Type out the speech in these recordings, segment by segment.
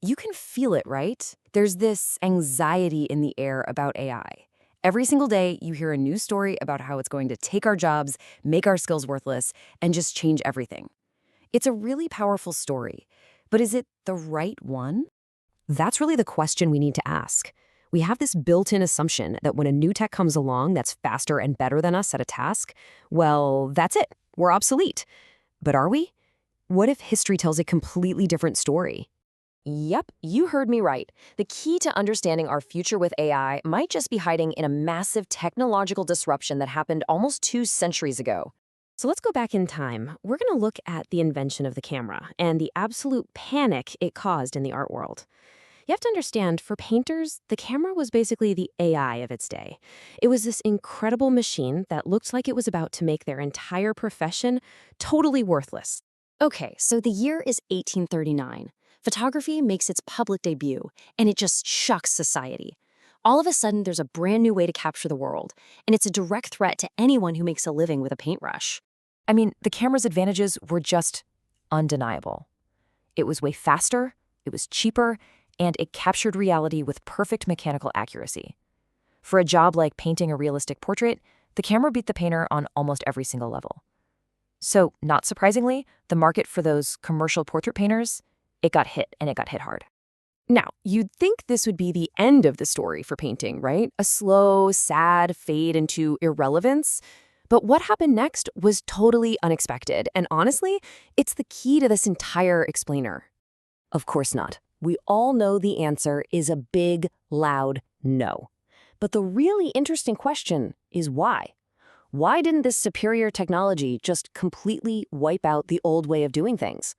You can feel it, right? There's this anxiety in the air about AI. Every single day, you hear a new story about how it's going to take our jobs, make our skills worthless, and just change everything. It's a really powerful story, but is it the right one? That's really the question we need to ask. We have this built-in assumption that when a new tech comes along that's faster and better than us at a task, well, that's it. We're obsolete. But are we? What if history tells a completely different story? Yep, you heard me right. The key to understanding our future with AI might just be hiding in a massive technological disruption that happened almost 2 centuries ago. So let's go back in time. We're going to look at the invention of the camera and the absolute panic it caused in the art world. You have to understand, for painters, the camera was basically the AI of its day. It was this incredible machine that looked like it was about to make their entire profession totally worthless. Okay, so the year is 1839. Photography makes its public debut, and it just shocks society. All of a sudden, there's a brand new way to capture the world, and it's a direct threat to anyone who makes a living with a paintbrush. I mean, the camera's advantages were just undeniable. It was way faster, it was cheaper, and it captured reality with perfect mechanical accuracy. For a job like painting a realistic portrait, the camera beat the painter on almost every single level. So, not surprisingly, the market for those commercial portrait painters, it got hit, and it got hit hard. Now, you'd think this would be the end of the story for painting, right? A slow, sad fade into irrelevance. But what happened next was totally unexpected, and honestly, it's the key to this entire explainer. Of course not. We all know the answer is a big, loud no. But the really interesting question is why? Why didn't this superior technology just completely wipe out the old way of doing things?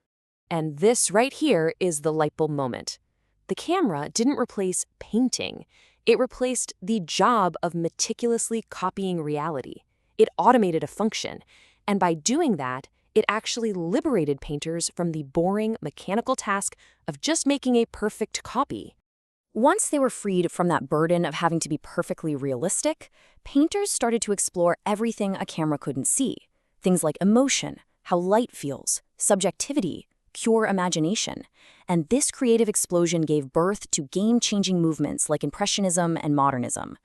And this right here is the light bulb moment. The camera didn't replace painting. It replaced the job of meticulously copying reality. It automated a function. And by doing that, it actually liberated painters from the boring mechanical task of just making a perfect copy. Once they were freed from that burden of having to be perfectly realistic, painters started to explore everything a camera couldn't see. Things like emotion, how light feels, subjectivity, pure imagination. And this creative explosion gave birth to game-changing movements like Impressionism and Modernism.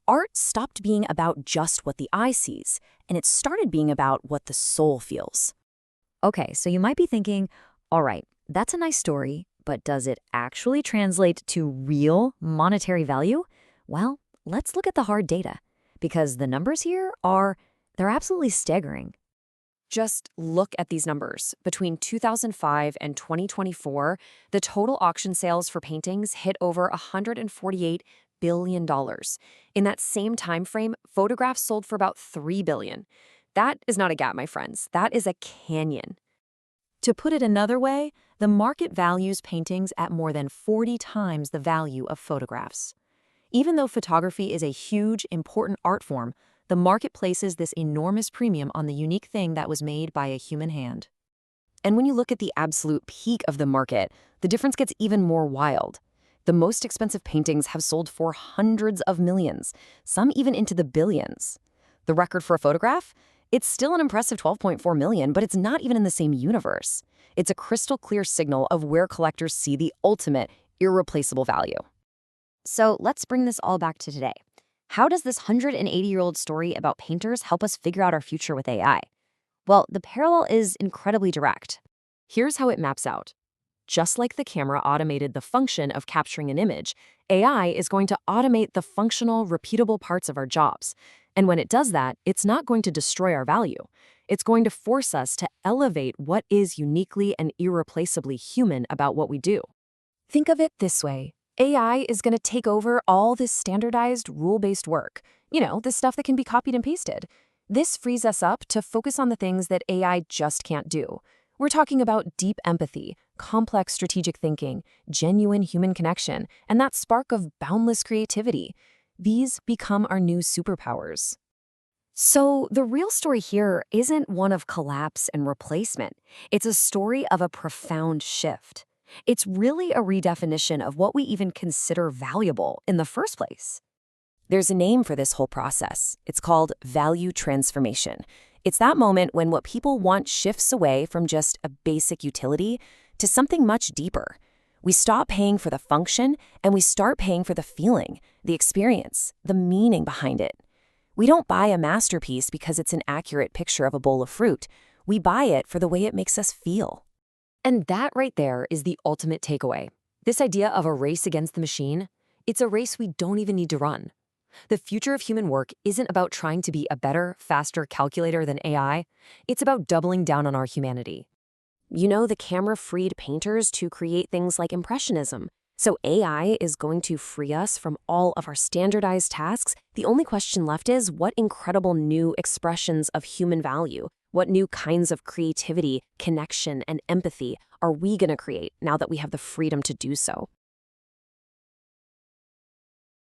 Art stopped being about just what the eye sees, and it started being about what the soul feels. Okay, so you might be thinking, all right, that's a nice story, but does it actually translate to real monetary value? Well, let's look at the hard data, because the numbers here they're absolutely staggering. Just look at these numbers. Between 2005 and 2024, the total auction sales for paintings hit over $148 billion. In that same time frame, photographs sold for about $3 billion. That is not a gap, my friends. That is a canyon. To put it another way, the market values paintings at more than 40 times the value of photographs. Even though photography is a huge, important art form, the market places this enormous premium on the unique thing that was made by a human hand. And when you look at the absolute peak of the market, the difference gets even more wild. The most expensive paintings have sold for hundreds of millions, some even into the billions. The record for a photograph? It's still an impressive 12.4 million, but it's not even in the same universe. It's a crystal clear signal of where collectors see the ultimate, irreplaceable value. So let's bring this all back to today. How does this 180-year-old story about painters help us figure out our future with AI? Well, the parallel is incredibly direct. Here's how it maps out. Just like the camera automated the function of capturing an image, AI is going to automate the functional, repeatable parts of our jobs. And when it does that, it's not going to destroy our value. It's going to force us to elevate what is uniquely and irreplaceably human about what we do. Think of it this way. AI is going to take over all this standardized, rule-based work. This stuff that can be copied and pasted. This frees us up to focus on the things that AI just can't do. We're talking about deep empathy, complex strategic thinking, genuine human connection, and that spark of boundless creativity. These become our new superpowers. So the real story here isn't one of collapse and replacement. It's a story of a profound shift. It's really a redefinition of what we even consider valuable in the first place. There's a name for this whole process. It's called value transformation. It's that moment when what people want shifts away from just a basic utility to something much deeper. We stop paying for the function, and we start paying for the feeling, the experience, the meaning behind it. We don't buy a masterpiece because it's an accurate picture of a bowl of fruit. We buy it for the way it makes us feel. And that right there is the ultimate takeaway. This idea of a race against the machine, it's a race we don't even need to run. The future of human work isn't about trying to be a better, faster calculator than AI. It's about doubling down on our humanity. You know, the camera freed painters to create things like Impressionism. So AI is going to free us from all of our standardized tasks. The only question left is, what incredible new expressions of human value, what new kinds of creativity, connection, and empathy are we going to create now that we have the freedom to do so?